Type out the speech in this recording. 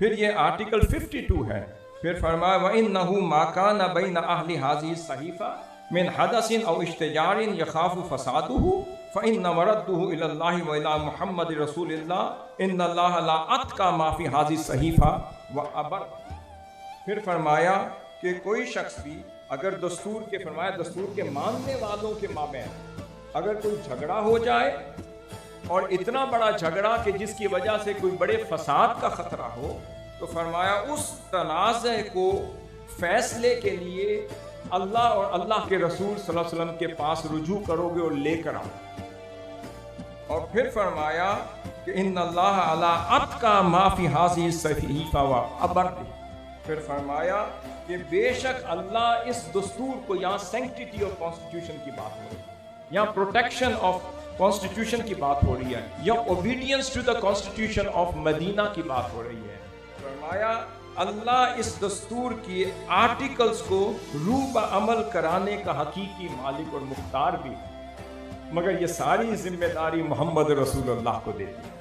پھر یہ آرٹیکل 52 ہے. پھر فرمایا وَإِنَّهُ مَا كَانَ بَيْنَ أَهْلِ هَذِهِ الصَّحِيفَةِ مِنْ حَدَثٍ أَوْ اشْتِجَارٍ يَخَافُ فَسَادُهُ فَإِنَّ مَرَدُّهُ إِلَى اللَّهِ وَإِلَى مُحَمَّدٍ رَسُولِ اللَّهِ إِنَّ اللَّهَ لَا أَتْقَى مَا فِي هَذِهِ الصَّحِيفَةِ وَأَبَرَّ. پھر فرمایا کہ کوئی شخص بھی اگر دستور کے فرمایا دستور کے ماننے والوں کے مابین اگر کوئی جھگڑا ہو جائے اور اتنا بڑا جھگڑا کہ جس کی وجہ سے کوئی بڑے فساد کا خطرہ ہو، تو فرمایا اس تنازع کو فیصلے کے لیے اللہ اور اللہ کے رسول صلی اللہ علیہ وسلم کے پاس رجوع کرو گے اور لے کر آؤ. اور پھر فرمایا کہ ان اللہ علی اتقی ما فی ھذہ الصحیفہ وابر. پھر فرمایا کہ بے شک اللہ اس دستور کو، یہاں سینکٹیٹی آف کانسٹیٹیوشن کی بات ہو رہی ہے، یہاں پروٹیکشن آف کانسٹیٹیوشن کی بات ہو رہی ہے، یا obedience to the constitution of Madinah کی بات ہو رہی ہے. فرمایا اللہ اس دستور کی آرٹیکلز کو روح بعمل کرانے کا حقیقی مالک اور مختار بھی ہے، مگر یہ ساری ذمہ داری محمد رسول اللہ کو دیتی ہے.